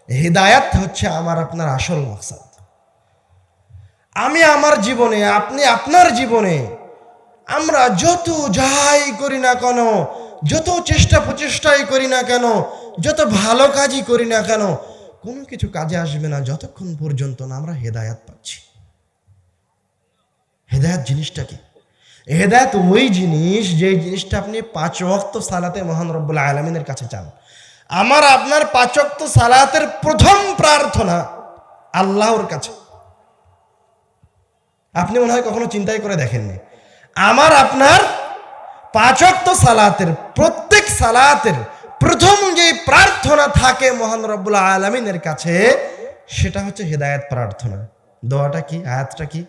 হিদায়াত হচ্ছে আমার আপনার আসল মাকসাদ। আমি আমার জীবনে, আপনি আপনার জীবনে, আমরা যত যাই করি না কেন, যত চেষ্টা প্রচেষ্টাই করি না কেন, যত ভালো কাজই করি না কেন, কোনো কিছু কাজে আসবে না যতক্ষণ পর্যন্ত না আমরা হেদায়াত পাচ্ছি। হেদায়াত জিনিসটা কি? হেদায়াত ওই জিনিস, যে জিনিসটা আপনি 5 ওয়াক্ত সালাতে মহান রব্বুল আলামিনের কাছে চান। আমার আপনার 5 ওয়াক্ত সালাতের প্রথম প্রার্থনা আল্লাহর কাছে। আপনি মনে হয় কখনো চিন্তাই করে দেখেননি, আমার আপনার 5 ওয়াক্ত সালাতের, প্রত্যেক সালাতের প্রথম যে প্রার্থনা থাকে মহান রব্বুল আলামিনের কাছে, সেটা হচ্ছে হেদায়েত প্রার্থনা। দোয়াটা কি, আয়াতটা কি?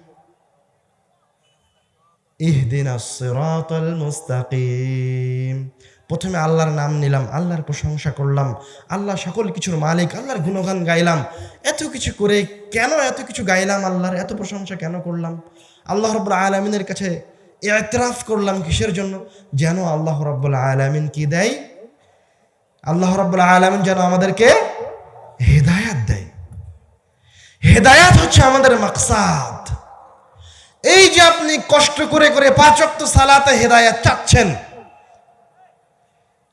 ইহদিনাস সিরাতাল মুস্তাকিম। প্রথমে আল্লাহর নাম নিলাম, আল্লাহর প্রশংসা করলাম, আল্লাহ সকল কিছুর মালিক, আল্লাহর গুণগান গাইলাম। এত কিছু করে কেন এত কিছু গাইলাম, আল্লাহর এত প্রশংসা কেন করলাম? আল্লাহ রাব্বুল আলামিনের কাছে ইতিরাফ করলাম কিসের জন্য? যেন আল্লাহ রাব্বুল আলামিন কি দেয়? আল্লাহ রাব্বুল আলামিন যেন আমাদেরকে হেদায়াত দেয়। হেদায়াত হচ্ছে আমাদের মাকসাদ। এই যে আপনি কষ্ট করে করে 5 ওয়াক্ত সালাতে হেদায়াত চাচ্ছেন,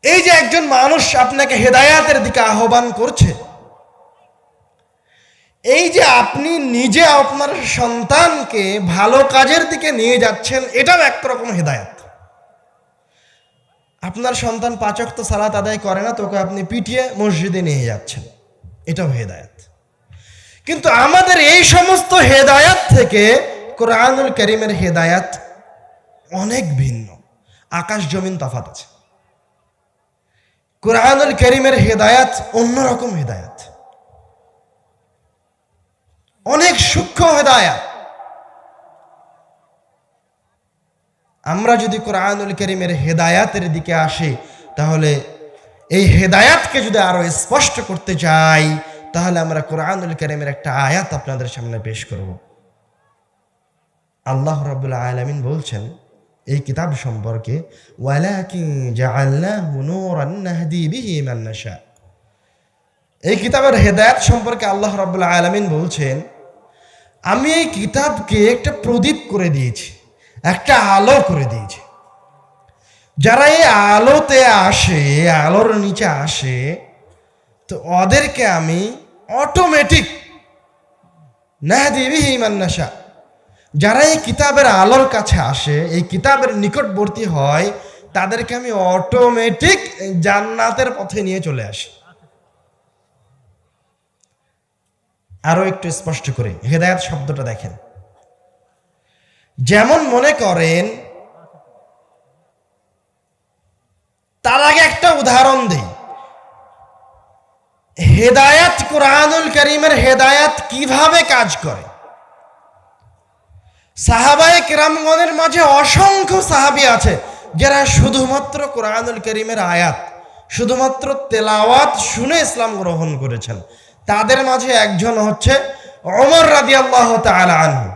এই যে একজন মানুষ আপনাকে হেদায়াতের দিকে আহ্বান করছে, এই যে আপনি নিজে আপনার সন্তানকে ভালো কাজের দিকে নিয়ে যাচ্ছেন, এটাও একরকম হেদায়াত। আপনার সন্তান 5 ওয়াক্ত সালাত আদায় করে না, তোকে আপনি পিটিয়ে মসজিদে নিয়ে যাচ্ছেন, এটাও হেদায়াত। কিন্তু আমাদের এই সমস্ত হেদায়াত থেকে কোরআনুল কারীমের হেদায়াত অনেক ভিন্ন, আকাশ জমিন তফাৎ আছে। কোরআনুল কারীমের হেদায়াত অন্যরকম হেদায়াত, অনেক সূক্ষ্ম হেদায়াত। আমরা যদি কোরআনুল কারীমের হেদায়াতের দিকে আসি, তাহলে এই হেদায়াতকে যদি আরো স্পষ্ট করতে চাই, তাহলে আমরা কোরআনুল কারীমের একটা আয়াত আপনাদের সামনে পেশ করব। আল্লাহ রাব্বুল আলামিন বলছেন এই কিতাব সম্পর্কে, ওয়ালাকিন জাআলনাহু নূরান নাহদি বিহি মান নাশা। এই কিতাবের হেদায়েত সম্পর্কে আল্লাহ রাব্বুল আলামিন বলছেন, আমি এই কিতাবকে একটা প্রদীপ করে দিয়েছি, একটা আলো করে দিয়েছি। যারা এই আলোতে আসে, আলোর নিচে আসে, তো ওদেরকে আমি অটোমেটিক নাহদি বিহি মান নাশা, যারা এই কিতাবের আলোর কাছে আসে, এই কিতাবের নিকটবর্তী হয়, তাদেরকে আমি অটোমেটিক জান্নাতের পথে নিয়ে চলে আসি। আরো একটু স্পষ্ট করে হেদায়েত শব্দটা দেখেন। যেমন মনে করেন, তার আগে একটা উদাহরণ দেই, হেদায়েত, কোরআনুল কারীমের হেদায়েত কিভাবে কাজ করে। সাহাবায়ে কেরামগণের মাঝে অসংখ্য সাহাবী আছে যারা শুধুমাত্র কোরআনুল কারীমের আয়াত, শুধুমাত্র তেলাওয়াত শুনে ইসলাম গ্রহণ করেছেন। তাদের মাঝে একজন হচ্ছে ওমর রাদিয়াল্লাহু তাআলা আনহু।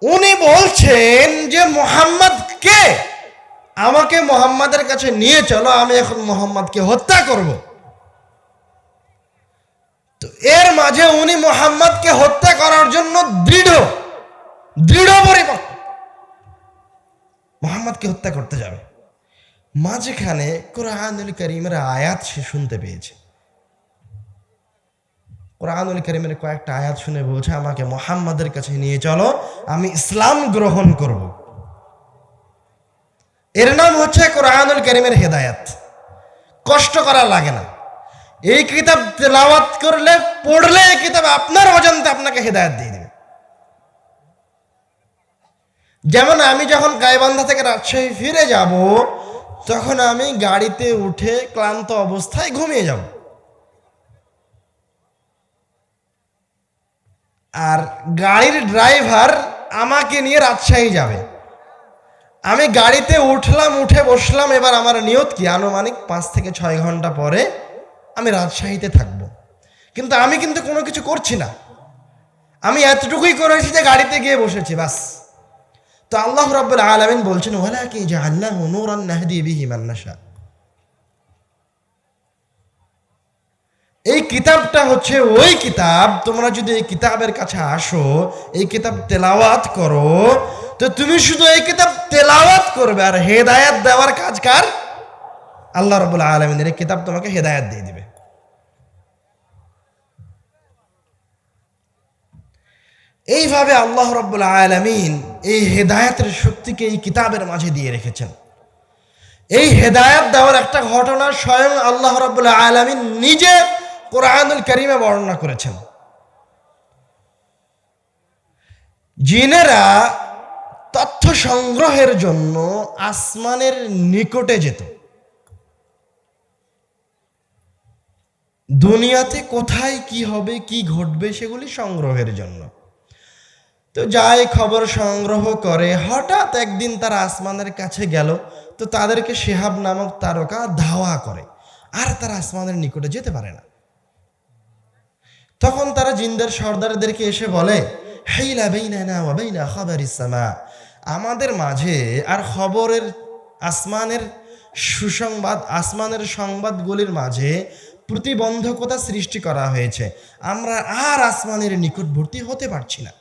উনি বলছেন যে মুহাম্মদ কে, আমাকে মুহাম্মাদের কাছে নিয়ে চলো, আমি এখন মুহাম্মদকে হত্যা করব। তো এর মাঝে উনি মুহাম্মদকে হত্যা করার জন্য দৃঢ় পরিপক্ক, মুহাম্মদকে হত্যা করতে যাবে। মাঝখানে কোরআনুল কারীমের আয়াত সে শুনতে পেয়েছে। কোরআনুল কারীমের কয়েকটা আয়াত শুনে বলছে, আমাকে মুহাম্মাদের কাছে নিয়ে চলো, আমি ইসলাম গ্রহণ করব। এর নাম হচ্ছে কোরআনুল কারীমের হেদায়েত। কষ্ট করা লাগে না। এই কিতাব তেলাওয়াত করলে, পড়লে এই কিতাব আপনার অজান্তে আপনাকে হেদায়েত দিয়ে দেবে। যেমন আমি যখন গাইবান্ধা থেকে রাজশাহী ফিরে যাব, তখন আমি গাড়িতে উঠে ক্লান্ত অবস্থায় ঘুমিয়ে যাব, আর গাড়ির ড্রাইভার আমাকে নিয়ে রাজশাহী যাবে। আমি গাড়িতে উঠলাম, উঠে বসলাম, এবার আমার নিয়ত কি, আনুমানিক 5 থেকে 6 ঘন্টা পরে আমি রাজশাহীতে থাকব। কিন্তু আমি কিন্তু কোনো কিছু করছি না, আমি এতটুকুই করেছি যে গাড়িতে গিয়ে বসেছি, বাস। তো আল্লাহ রাব্বুল আলামিন বলছেন, ওয়ালাকিন জাআলনাহু নূরান নাহদি বিহি মান নাশা। এই কিতাবটা হচ্ছে ওই কিতাব, তোমরা যদি এই কিতাবের কাছে আসো, এই কিতাব তেলাওয়াত করো, তো তুমি শুধু এই কিতাব তেলাওয়াত করবে, আর হেদায়াত দেওয়ার কাজ কার? আল্লাহ রাব্বুল আলামিনের। এই কিতাব তোমাকে হেদায়াত দিয়ে দিবে। এইভাবে আল্লাহ রাব্বুল আলামিন এই হেদায়াতের শক্তিকে এই কিতাবের মাঝে দিয়ে রেখেছেন। এই হেদায়াত দেওয়ার একটা ঘটনা স্বয়ং আল্লাহ রাব্বুল আলামিন নিজে কোরআনুল কারীমে বর্ণনা করেছেন। জিনেরা তথ্য সংগ্রহের জন্য আসমানের নিকটে যেত, দুনিয়াতে কোথায় কি হবে কি ঘটবে সেগুলি সংগ্রহের জন্য। তো যাই খবর সংগ্রহ করে, হঠাৎ একদিন তারা আসমানের কাছে গেল, তো তাদেরকে শিহাব নামক তারকা ধাওয়া করে, আর তারা আসমানের নিকটে যেতে পারে না। তখন তারা জিনদের সর্দারদেরকে এসে বলে, হাইলা বাইনানা ওয়া বাইনা খাবারিস সামা, আমাদের মাঝে আর খবরের আসমানের সুসংবাদ, আসমানের সংবাদগুলির মাঝে প্রতিবন্ধকতা সৃষ্টি করা হয়েছে, আমরা আর আসমানের নিকটবর্তী হতে পারছি না।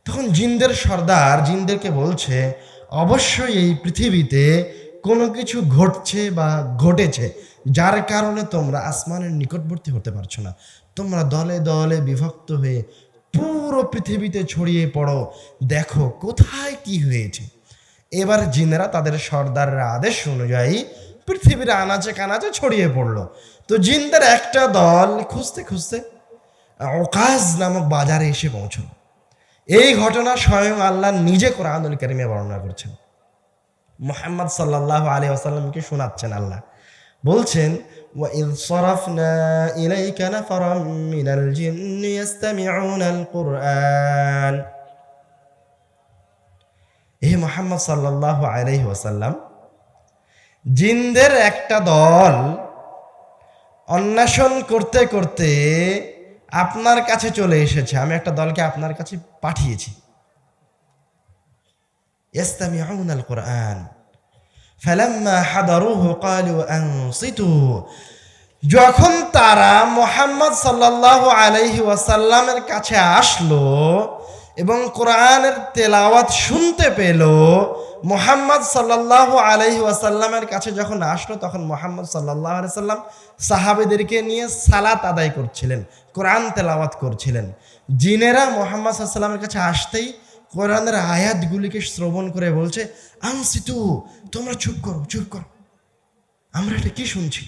তখন জিনদের সর্দার জিনদেরকে বলছে, অবশ্যই এই পৃথিবীতে কোনো কিছু ঘটছে বা ঘটেছে, যার কারণে তোমরা আসমানের নিকটবর্তী হতে পারছো না। তোমরা দলে দলে বিভক্ত হয়ে পুরো পৃথিবীতে ছড়িয়ে পড়ো, দেখো কোথায় কি হয়েছে। এবার জিনেরা তাদের সর্দারের আদেশ অনুযায়ী পৃথিবীর আনাচে কানাচে ছড়িয়ে পড়লো। তো জিনদের একটা দল খুঁজতে খুঁজতে ওকাজ নামক বাজারে এসে পৌঁছল। এই ঘটনা স্বয়ং আল্লাহ নিজে কোরআনুল কারীমে বর্ণনা করছেন। মুহাম্মদ সাল্লাল্লাহু আলাইহি ওয়াসাল্লামকে শোনাচ্ছেন আল্লাহ, বলছেন, وَإِذْ صَرَفْنَا إِلَيْكَ نَفَرًا مِنَ الْجِنِّ يَسْتَمِعُونَ الْقُرْآنَ। হে মুহাম্মদ সাল্লাল্লাহু আলাইহি ওয়াসাল্লাম, জিনদের একটা দল অন্বেষণ করতে করতে আপনার কাছে চলে এসেছে, আমি একটা দলকে আপনার কাছে পাঠিয়েছি। ইয়াস্তামিউনাল কুরআন ফালাম্মা হাদারুহু ক্বালু আনসিতু, যখন তারা মুহাম্মদ সাল্লাল্লাহু আলাইহি ওয়াসাল্লামের কাছে আসলো এবং কোরআনের তেলাওয়াত শুনতে পেল, মুহাম্মদ সাল্লাল্লাহু আলাইহি ওয়াসাল্লামের কাছে যখন আসলো, তখন মুহাম্মদ সাল্লাল্লাহু আলাইহি ওয়াসাল্লাম সাহাবীদেরকে নিয়ে সালাত আদায় করছিলেন, কোরআন তেলাওয়াত করছিলেন। জিনেরা মুহাম্মদ সাল্লাল্লাহু আলাইহি ওয়াসাল্লামের কাছে আসতেই কোরআনের আয়াতগুলিকে শ্রবণ করে বলছে, আনসিতু, তোমরা চুপ করো, চুপ করো, আমরা এটা কি শুনছি।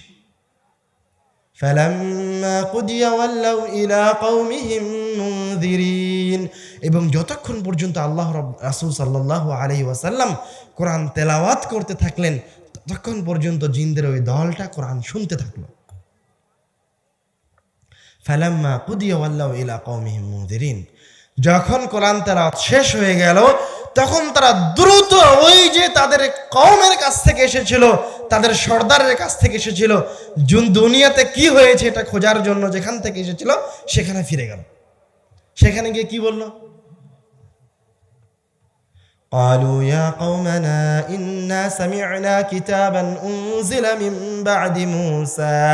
ফালাম্মা কুদিয়া ওয়াল্লাউ ইলা কওমিহিম মুনযিরিন, এবং যতক্ষণ পর্যন্ত আল্লাহ রাসূল সাল্লাল্লাহু আলাইহি ওয়াসাল্লাম কোরআন তেলাওয়াত করতে থাকলেন, ততক্ষণ পর্যন্ত জিনদের ওই দলটা কোরআন শুনতে থাকলো। ফালাম্মা কুদিয়া ওয়াল্লাউ ইলা কওমিহিম মুনযিরিন, যখন কোরআন তেলাওয়াত শেষ হয়ে গেল, তখন তারা দ্রুত ওই যে তাদের কওমের কাছ থেকে এসেছিল, তাদের সর্দারের কাছ থেকে এসেছিল, দুনিয়াতে কি হয়েছে এটা খোঁজার জন্য যেখান থেকে এসেছিল সেখানে ফিরে গেল। সেখানে গিয়ে কি বলল? قالوا يا قومنا إنا سمعنا كتابا أنزل من بعد موسى,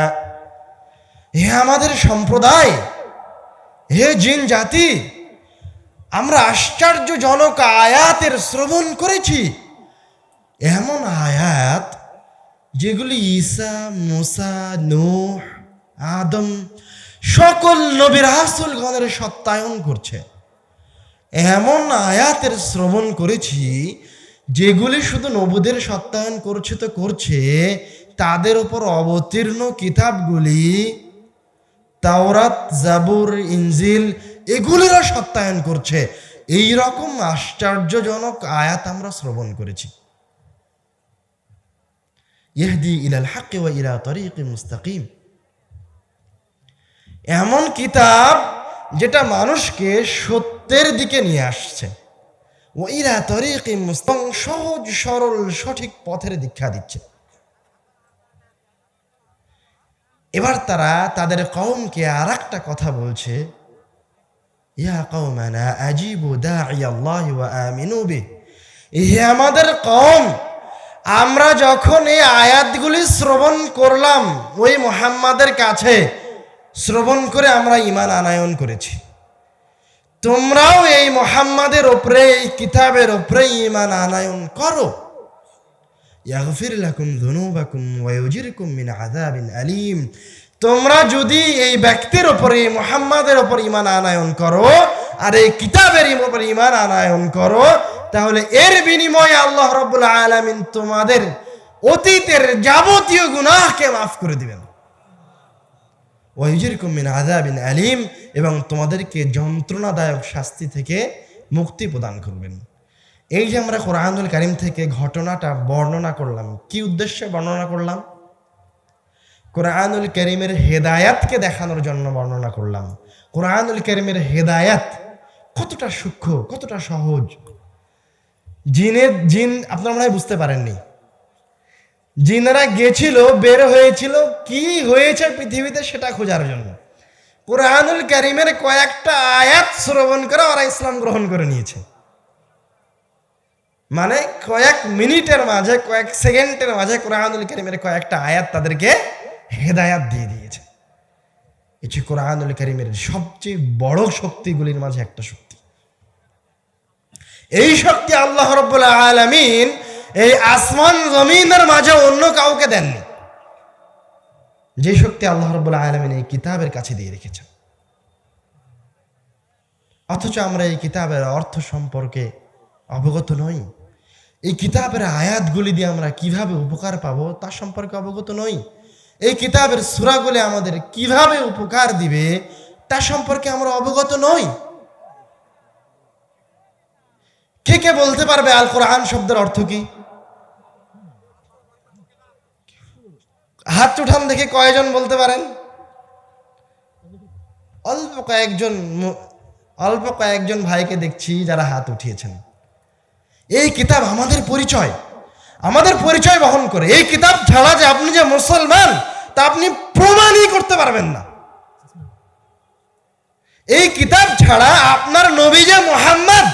হে আমাদের সম্প্রদায়, হে জিন জাতি, আমরা আশ্চর্যজনক আয়াতের শ্রবণ করেছি, এমন আয়াত যেগুলি ঈসা, মুসা, নূহ, আদম সকল নবী রাসূলগণের সত্যায়ন করছে। এমন আয়াতের শ্রবণ করেছি যেগুলি শুধু নবীদের সত্যায়ন করছে তো করছে, তাদের উপর অবতীর্ণ কিতাবগুলি তাওরাত, জাবুর, ইনজিল এগুলিরও সত্যায়ন করছে। এই রকম আশ্চর্যজনক আয়াত আমরা শ্রবণ করেছি। ইহদি ইলাল হাক্কি ওয়া ইলা তরিকিন মুস্তাকিম, এমন কিতাব যেটা মানুষকে সত্যের দিকে নিয়ে আসছে। ওয়া ইলা তরিকিন মুস্তাকিম, সহজ সরল সঠিক পথের দীক্ষা দিচ্ছে। এবার তারা তাদের কওমকে আর একটা কথা বলছে, ইয়া কওমানা আজিবু দাঈয়াল্লাহি ওয়া আমিনু বিহি, হে আমাদের কওম, আমরা যখন এই আয়াতগুলি শ্রবণ করলাম ওই মুহাম্মাদের কাছে, শ্রবণ করে আমরা ঈমান আনয়ন করেছি। তোমরাও এই মুহাম্মাদের উপরে, এই কিতাবের উপরে ঈমান আনয়ন করো। ইয়াগফির লাকুম যুনুবাকুম ওয়া ইউজিরকুম মিন আযাবিন আলীম। তোমরা যদি এই ব্যক্তির উপরে, মুহাম্মাদের উপর ঈমান আনয়ন করো আর এই কিতাবের উপর ঈমান আনয়ন করো, তাহলে এর বিনিময়ে আল্লাহ রাব্বুল আলামিন তোমাদের অতীতের যাবতীয় গুনাহকে মাফ করে দিবেন। ওয়া ইউজিরকুম মিন আযাবিন আলীম, এবং তোমাদেরকে যন্ত্রণাদায়ক শাস্তি থেকে মুক্তি প্রদান করবেন। এই যে আমরা কোরআনুল কারীম থেকে ঘটনাটা বর্ণনা করলাম, কি উদ্দেশ্যে বর্ণনা করলাম? কোরআনুল কারীমের হেদায়াতকে দেখানোর জন্য বর্ণনা করলাম। কোরআনুল কারীমের হেদায়াত কতটা সূক্ষ্ম, কতটা সহজ। জিন আপনারা মনে হয় বুঝতে পারেননি। জিনেরা গেছিল, বের হয়েছিল কি হয়েছে পৃথিবীতে সেটা খোঁজার জন্য। কোরআনুল কারীমের কয়েকটা আয়াত শ্রবণ করে ওরা ইসলাম গ্রহণ করে নিয়েছে। মানে কয়েক মিনিটের মাঝে, কয়েক সেকেন্ডের মাঝে কোরআনুল কারীমের কয়েকটা আয়াত তাদেরকে হেদায়াত দিয়ে দিয়েছে। এটি কোরআনুল কারীমের সবচেয়ে বড় শক্তিগুলির মাঝে একটা শক্তি। এই শক্তি আল্লাহ রাব্বুল আলামিন এই আসমান জমিনের মাঝে অন্য কাউকে দেননি। যে শক্তি আল্লাহ রাব্বুল আলামিন এই কিতাবের কাছে দিয়ে রেখেছেন। অথচ আমরা এই কিতাবের অর্থ সম্পর্কে অবগত নই। এই কিতাবের আয়াতগুলি দিয়ে আমরা কিভাবে উপকার পাবো তার সম্পর্কে অবগত নই। এই কিতাবের সূরাগুলি আমাদের কিভাবে উপকার দিবে তার সম্পর্কে আমরা অবগত নই। কে কে বলতে পারবে আল কোরআন শব্দের অর্থ কি? হাত উঠান দেখে কয়জন বলতে পারেন? অল্প কয়েকজন ভাইকে দেখছি যারা হাত উঠিয়েছেন। এই কিতাব আমাদের পরিচয় বহন করে। এই কিতাব ছাড়া যে আপনি যে মুসলমান তা আপনি প্রমাণই করতে পারবেন না। এই কিতাব ছাড়া আপনার নবী যে মুহাম্মদ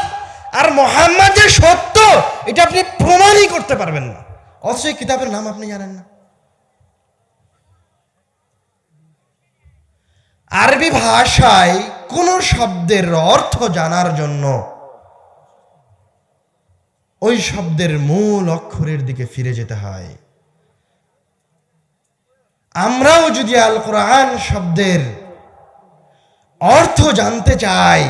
আর মুহাম্মদ যে সত্য এটা আপনি প্রমাণই করতে পারবেন না। অথচ এই কিতাবের নাম আপনি জানেন না। আরবি ভাষায় কোন শব্দের অর্থ জানার জন্য ওই শব্দের মূল অক্ষরের দিকে ফিরে যেতে হয়। আমরাও যদি আল কোরআন শব্দের অর্থ জানতে চাই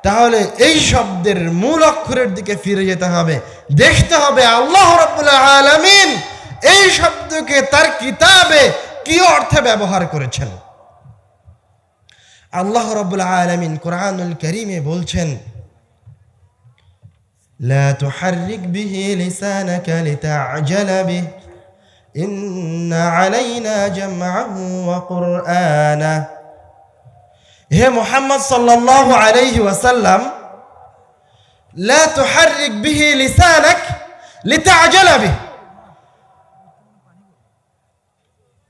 তাহলে এই শব্দের মূল অক্ষরের দিকে ফিরে যেতে হবে। দেখতে হবে আল্লাহ রাব্বুল আলামিন এই শব্দকে তার কিতাবে কি অর্থে ব্যবহার করেছেন। আল্লাহ রাব্বুল আলামিন কোরআনুল কারীমে বলছেন, লা তুহাররিক বিহি লিসানাকা লিতা'জালা বিহি ইন্না আলাইনা জামআহু ওয়া কুরআনা। হে মুহাম্মদ সাল্লাল্লাহু আলাইহি ওয়াসাল্লাম, লা তুহাররিক বিহি লিসানাক লিতা'জালা বিহি।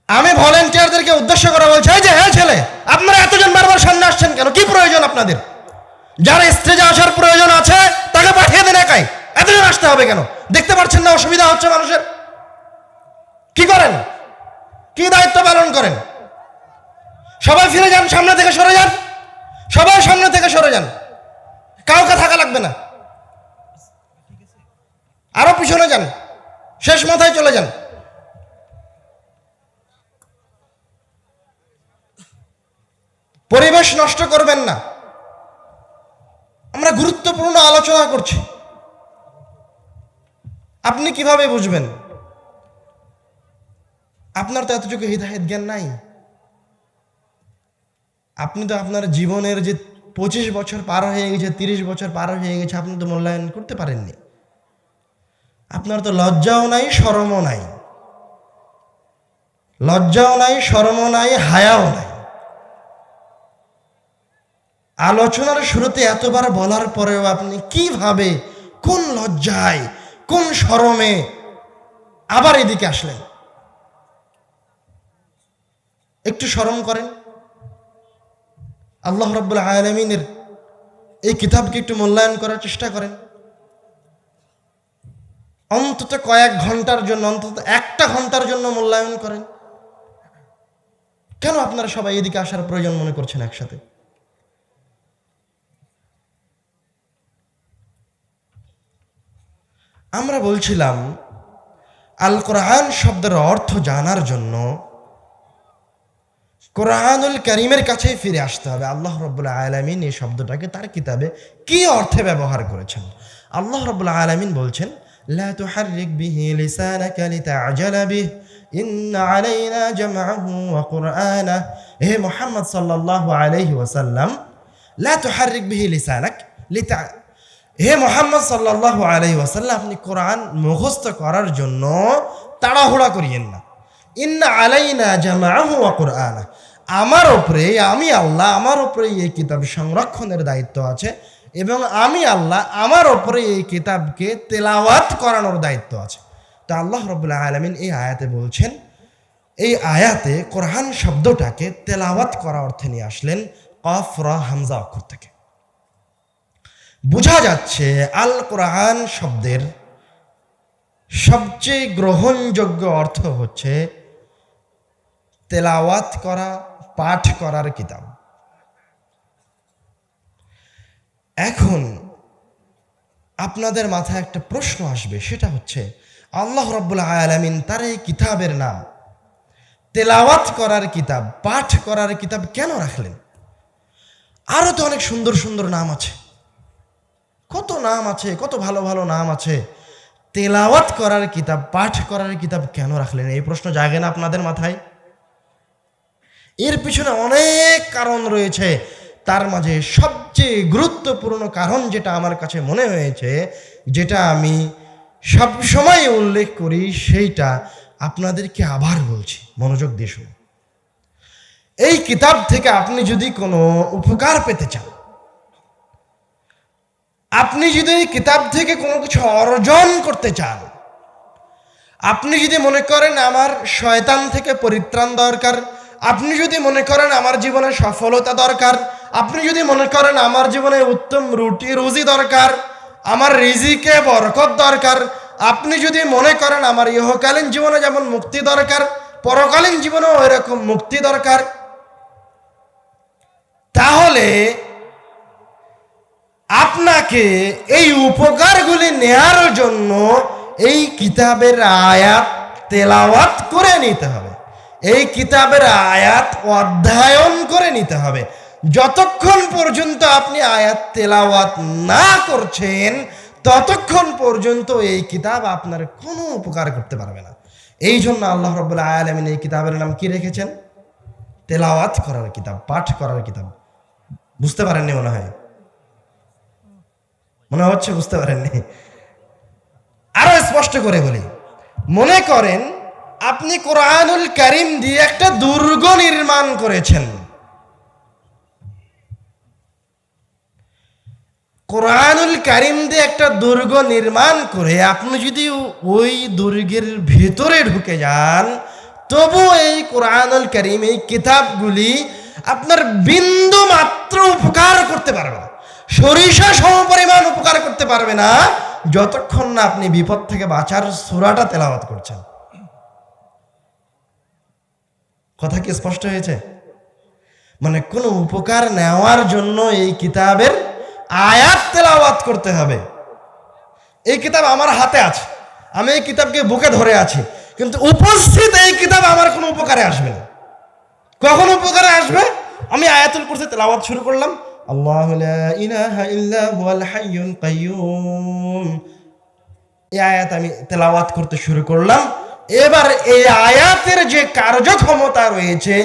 আমি ভলান্টিয়ারদেরকে উদ্দেশ্য করে বলছি, এই যে হে ছেলে, আপনারা এতজন বারবার সামনে আসছেন কেন? কি প্রয়োজন আপনাদের? যার স্টেজে আসার প্রয়োজন আছে তাকে পাঠিয়ে দেন একাই। এতজন আসতে হবে কেন? দেখতে পাচ্ছেন না অসুবিধা হচ্ছে মানুষের? কি করেন? কি দায়িত্ব পালন করেন? সবাই ফিরে যান, সামনে থেকে সরে যান। সবাই সামনে থেকে সরে যান, কাউকে থাকা লাগবে না। আরো পিছনে যান, শেষ মাথায় চলে যান। পরিবেশ নষ্ট করবেন না। আমরা গুরুত্বপূর্ণ আলোচনা করছি, আপনি কিভাবে বুঝবেন? আপনার তো এতটুকু হিদায়াত জ্ঞান নাই। আপনি তো আপনার জীবনের যে 25 বছর পার হয়ে গেছে, 30 বছর পার হয়ে গেছে, আপনি তো মূল্যায়ন করতে পারেননি। আপনার তো লজ্জাও নাই, শরমও নাই। লজ্জাও নাই, শরমও নাই, হায়াও নাই। আলোচনার শুরুতে এতবার বলার পরেও আপনি কিভাবে, কোন লজ্জায়, কোন শরমে আবার এদিকে আসলেন? একটু শরম করেন। আল্লাহ রাব্বুল আলামিনের এই কিতাবকে একটু মূল্যায়ন করার চেষ্টা করেন। অন্তত কয়েক ঘন্টার জন্য, অন্তত একটা ঘন্টার জন্য মূল্যায়ন করেন। কেন আপনারা সবাই এদিকে আসার প্রয়োজন মনে করছেন একসাথে? আমরা বলছিলাম আল কোরআন শব্দের অর্থ জানার জন্য কোরআনুল কারীমের কাছে ফিরে আসতে হবে। আল্লাহ রাব্বুল আলামিন এই শব্দটাকে তার কিতাবে কি অর্থে ব্যবহার করেছেন। আল্লাহ রাব্বুল আলামিন বলছেন, লা তুহাররিক বিহি লিসানাকা লিতা'জালা বিহি ইন্না আলাইনা জামআহু ওয়া কুরআনা। হে মুহাম্মদ সাল্লাল্লাহু আলাইহি ওয়াসাল্লাম, লা তুহাররিক বিহি লিসানাক লিতা, হে মুহাম্মদ সাল্লাল্লাহু আলাইহি ওয়াসাল্লাম, আপনি কোরআন মুখস্থ করার জন্য তাড়াহুড়া করিয়েন না। ইন্না আলাইনা জামআহু ওয়া কুরআনা, আমার উপরে, আমি আল্লাহ, আমার উপরে এই কিতাব সংরক্ষণের দায়িত্ব আছে এবং আমি আল্লাহ, আমার উপরে এই কিতাবকে তেলাওয়াত করানোর দায়িত্ব আছে। তা আল্লাহ রাব্বুল আলামিন এই আয়াতে বলছেন, এই আয়াতে কোরআন শব্দটাকে তেলাওয়াত করা অর্থে নিয়ে আসলেন কফ রা হামজা অক্ষর থেকে। বোঝা যাচ্ছে আল কোরআন শব্দের সবচেয়ে গ্রহণযোগ্য অর্থ হচ্ছে তেলাওয়াত করা, পাঠ করার কিতাব। এখন আপনাদের মাথায় একটা প্রশ্ন আসবে, সেটা হচ্ছে আল্লাহ রাব্বুল আলামিন তার এই কিতাবের নাম তেলাওয়াত করার কিতাব, পাঠ করার কিতাব কেন রাখলেন? আরো তো অনেক সুন্দর সুন্দর নাম আছে, কত নাম আছে, কত ভালো ভালো নাম আছে। তেলাওয়াত করার কিতাব, পাঠ করার কিতাব কেন রাখলেন? এই প্রশ্ন জাগে না আপনাদের মাথায়? এর পিছনে অনেক কারণ রয়েছে। তার মাঝে সবচেয়ে গুরুত্বপূর্ণ কারণ যেটা আমার কাছে মনে হয়েছে, যেটা আমি সব সময় উল্লেখ করি, সেইটা আপনাদেরকে আবার বলছি, মনোযোগ দিয়ে শুনুন। এই কিতাব থেকে আপনি যদি কোনো উপকার পেতে চান, আপনি যদি এই কিতাব থেকে কোনো কিছু অর্জন করতে চান, আপনি যদি মনে করেন আমার শয়তান থেকে পরিত্রাণ দরকার, আপনি যদি মনে করেন আমার জীবনে সফলতা দরকার, আপনি যদি মনে করেন আমার জীবনে উত্তম রুজি দরকার, আমার রিজিকে বরকত দরকার, আপনি যদি মনে করেন আমার ইহকালীন জীবনে যেমন মুক্তি দরকার, পরকালীন জীবনেও এরকম মুক্তি দরকার, তাহলে আপনাকে এই উপকারগুলি নেয়ার জন্য এই কিতাবের আয়াত তেলাওয়াত করে নিতে হবে, এই কিতাবের আয়াত অধ্যয়ন করে নিতে হবে। যতক্ষণ পর্যন্ত আপনি আয়াত তেলাওয়াত না করছেন, ততক্ষণ পর্যন্ত এই কিতাব আপনার কোনো উপকার করতে পারবে না। এই জন্য আল্লাহ রাব্বুল আলামিন এই কিতাবের নাম কি রেখেছেন? তেলাওয়াত করার কিতাব, পাঠ করার কিতাব। বুঝতে পারেননি মনে হয়, মনে হচ্ছে বুঝতে পারেননি। আরো স্পষ্ট করে বলি, মনে করেন আপনি কোরআনুল কারীম দিয়ে একটা দুর্গ নির্মাণ করেছেন। কোরআনুল কারীম দিয়ে একটা দুর্গ নির্মাণ করে আপনি যদি ওই দুর্গের ভেতরে ঢুকে যান, তবু এই কোরআনুল কারীম, এই কিতাবগুলি আপনার বিন্দু মাত্র উপকার করতে পারবে না, সরিষা সমপরিমাণ উপকার করতে পারবে না, যতক্ষণ না আপনি বিপদ থেকে বাঁচার সূরাটা তেলাওয়াত করছেন। কথা কি স্পষ্ট হয়েছে? মানে কোনো উপকার নেওয়ার জন্য এই কিতাবের আয়াত তেলাওয়াত করতে হবে। এই কিতাব আমার হাতে আছে, আমি এই কিতাবকে বুকে ধরে আছি, কিন্তু উপস্থিত এই কিতাব আমার কোনো উপকারে আসবে না। কখন উপকারে আসবে? আমি আয়াতুল কুরসি তেলাওয়াত শুরু করলাম, আল্লাহু লা ইলাহা ইল্লা হুয়াল হাইয়ুল কাইয়্যুম, এই আয়াত আমি তেলাওয়াত করতে শুরু করলাম। এবার এই আয়াতের যে কার্যক্ষমতা রয়েছে,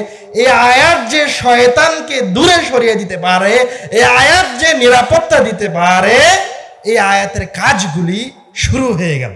এই আয়াত যে শয়তানকে দূরে সরিয়ে দিতে পারে, এই আয়াত যে নিরাপত্তা দিতে পারে, এই আয়াতের কাজগুলি শুরু হয়ে গেল।